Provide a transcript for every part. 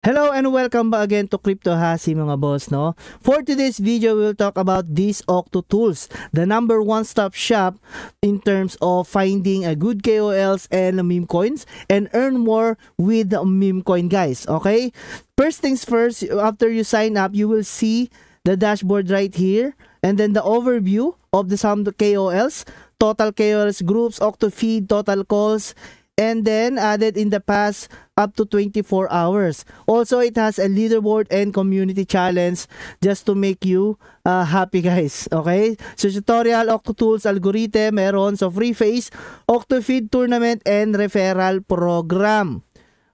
Hello and welcome back again to Crypto Hasi mga boss, no? For today's video, we'll talk about these Octo Tools, the number one stop shop in terms of finding a good KOLs and meme coins and earn more with the meme coin, guys, okay? First things first, after you sign up, you will see the dashboard right here and then the overview of the some KOLs, total KOLs groups, Octo feed, total calls, and then added in the past up to 24 hours. Also, it has a leaderboard and community challenge just to make you happy, guys. Okay? So, tutorial, Octo Tools, algorithm, meron. So, free phase, Octo feed tournament, and referral program.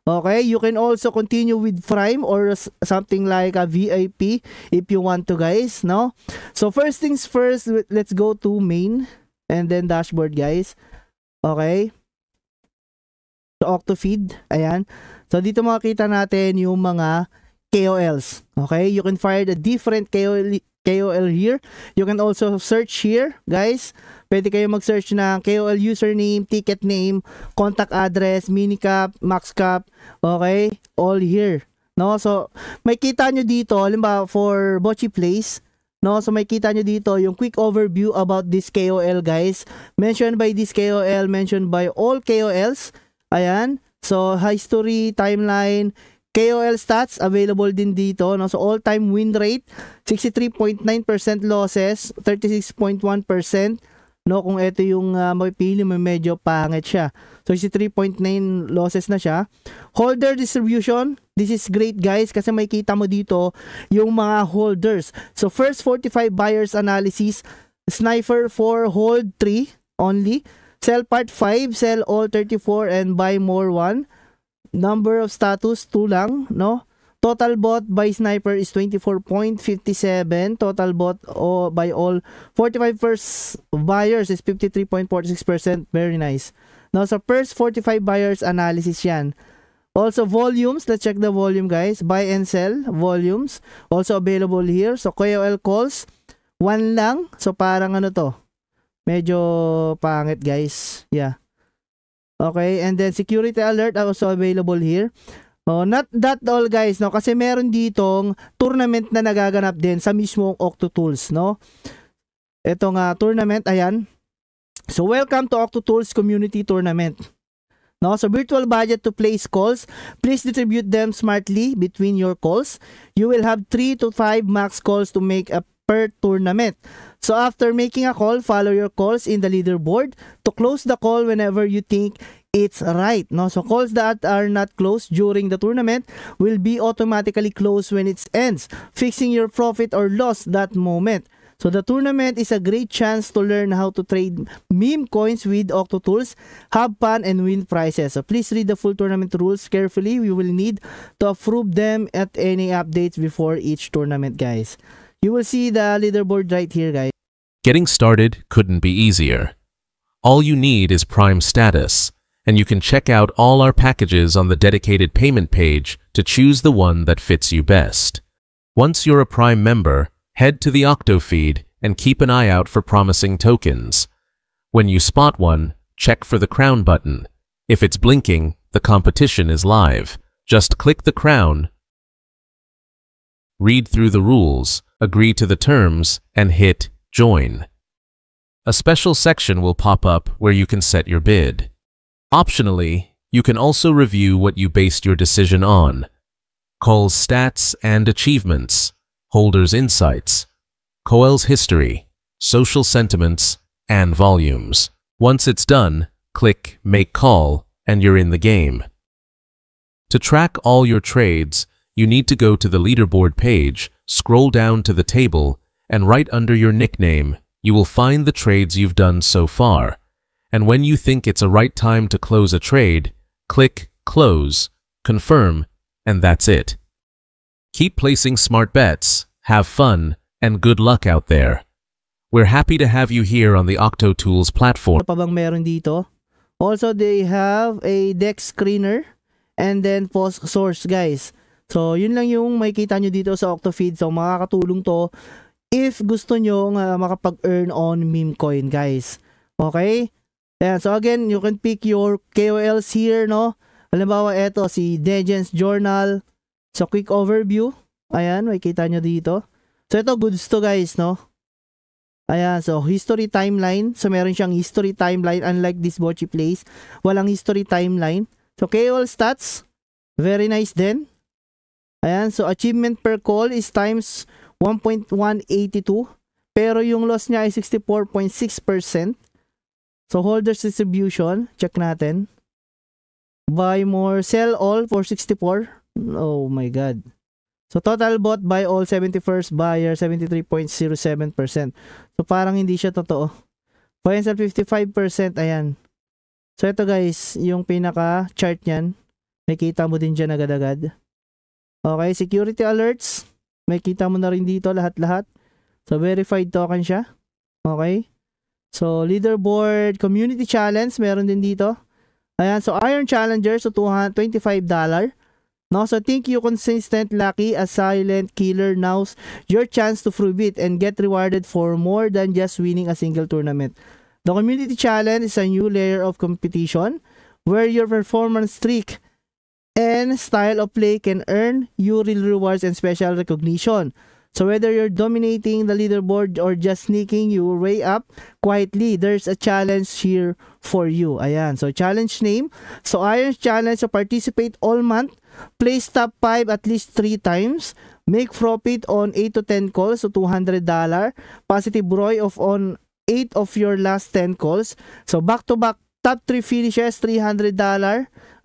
Okay? You can also continue with Prime or something like a VIP if you want to, guys. No? So, first things first, let's go to main and then dashboard, guys. Okay? So, Octofeed, ayan. So, dito makikita natin yung mga KOLs. Okay? You can find a different KOL here. You can also search here, guys. Pwede kayo mag-search ng KOL username, ticket name, contact address, minicap, maxcap. Okay? All here. No? So, may kita nyo dito, halimbawa for Bocce Place, no? So, may kita nyo dito yung quick overview about this KOL, guys. Mentioned by this KOL, mentioned by all KOLs. Ayan. So, history, timeline, KOL stats, available din dito. No? So, all-time win rate, 63.9% losses, 36.1%. No? Kung ito yung mapipili, may medyo pangit siya. So, 63.9 losses na siya. Holder distribution, this is great, guys, kasi may kita mo dito yung mga holders. So, first 45 buyers analysis, Sniper for hold 3 only. Sell part 5, sell all 34 and buy more 1. Number of status 2 lang, no? Total bought by Sniper is 24.57. Total bought by all 45 first buyers is 53.46%. Very nice. Now, sa first 45 buyers analysis yan. Also, volumes. Let's check the volume, guys. Buy and sell volumes. Also available here. So, KOL calls, 1 lang. So, parang ano to? Medyo pangit, guys. Yeah. Okay, and then security alert also available here. Oh, not that all, guys, no, kasi meron ditong tournament na nagaganap din sa mismong Octo Tools, no. Ito nga tournament, ayan. So, welcome to Octo Tools Community Tournament. No, so virtual budget to place calls. Please distribute them smartly between your calls. You will have 3 to 5 max calls to make a per tournament. So after making a call, follow your calls in the leaderboard to close the call whenever you think it's right. No? So calls that are not closed during the tournament will be automatically closed when it ends, fixing your profit or loss that moment. So the tournament is a great chance to learn how to trade meme coins with Octo Tools, have fun, and win prizes. So please read the full tournament rules carefully. We will need to approve them at any updates before each tournament, guys. You will see the leaderboard right here, guys. Getting started couldn't be easier. All you need is Prime status, and you can check out all our packages on the dedicated payment page to choose the one that fits you best. Once you're a Prime member, head to the Octo feed and keep an eye out for promising tokens. When you spot one, check for the crown button. If it's blinking, the competition is live. Just click the crown, read through the rules, agree to the terms, and hit Join. A special section will pop up where you can set your bid. Optionally, you can also review what you based your decision on. Calls stats and achievements, holders insights, KOL's history, social sentiments, and volumes. Once it's done, click Make Call and you're in the game. To track all your trades, you need to go to the leaderboard page, scroll down to the table, and right under your nickname, you will find the trades you've done so far. And when you think it's a right time to close a trade, click Close, Confirm, and that's it. Keep placing smart bets, have fun, and good luck out there. We're happy to have you here on the Octo Tools platform. Ano pa bang meron dito? Also, they have a deck screener and then post source, guys. So, yun lang yung makikita nyo dito sa Octofeed. So, makakatulong to if gusto nyo makapag-earn on meme coin, guys. Okay? Ayan. So, again, you can pick your KOLs here, no? Halimbawa, eto, si Degens Journal, So, quick overview. Ayan, makikita nyo dito. So, ito, goods to guys, no? Ayan, so, history timeline. So, meron siyang history timeline. Unlike this Bochi Place, walang history timeline. So, KOL stats, very nice din. Ayan, so, achievement per call is times 1.182. Pero yung loss niya ay 64.6%. So, holders distribution, check natin. Buy more, sell all for 64. Oh my God. So, total bought by all 71st buyer, 73.07%. So, parang hindi siya totoo. Buy and sell 55%, ayan. So, ito guys, yung pinaka-chart niyan. Makita mo din dyan agad-agad. Okay, security alerts. Makita mo na rin dito lahat-lahat. So, verified token siya. Okay. So, leaderboard, community challenge, meron din dito. Ayan, so Iron Challenger, so $25. No, so think you consistent, lucky, a silent killer. Now's your chance to prove it and get rewarded for more than just winning a single tournament. The community challenge is a new layer of competition where your performance streak and style of play can earn you real rewards and special recognition. So whether you're dominating the leaderboard or just sneaking your way up quietly, there's a challenge here for you. Ayan, so challenge name. So Iron Challenge, so participate all month. Place top 5 at least 3 times. Make profit on 8 to 10 calls, so $200. Positive ROI of on 8 of your last 10 calls. So back-to-back top 3 finishes, $300.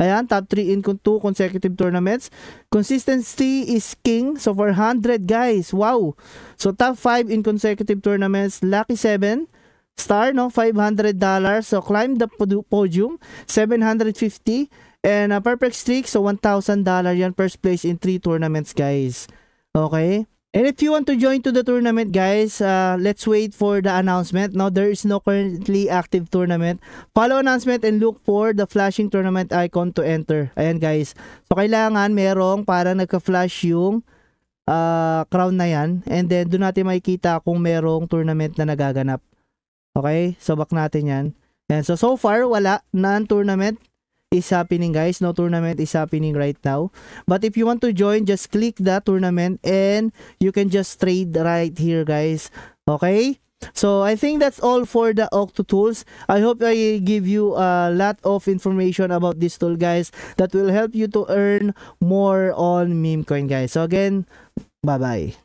Ayan, top 3 in 2 consecutive tournaments. Consistency is king. So for 100 guys, wow. So top 5 in consecutive tournaments, lucky 7. Star, no, $500. So climb the podium, $750. And a perfect streak, so $1,000 yan, first place in 3 tournaments guys. Okay. And if you want to join to the tournament guys, let's wait for the announcement. Now, there is no currently active tournament. Follow announcement and look for the flashing tournament icon to enter. Ayan guys. So, kailangan merong parang nagka-flash yung crown na yan. And then, doon natin makikita kung merong tournament na nagaganap. Okay? So, back natin yan. And so far, wala. Non-tournament is happening guys. No tournament is happening right now. But if you want to join, just click the tournament and you can just trade right here guys. Okay? So I think that's all for the Octo tools. I hope I give you a lot of information about this tool guys that will help you to earn more on meme coin guys. So again, bye bye.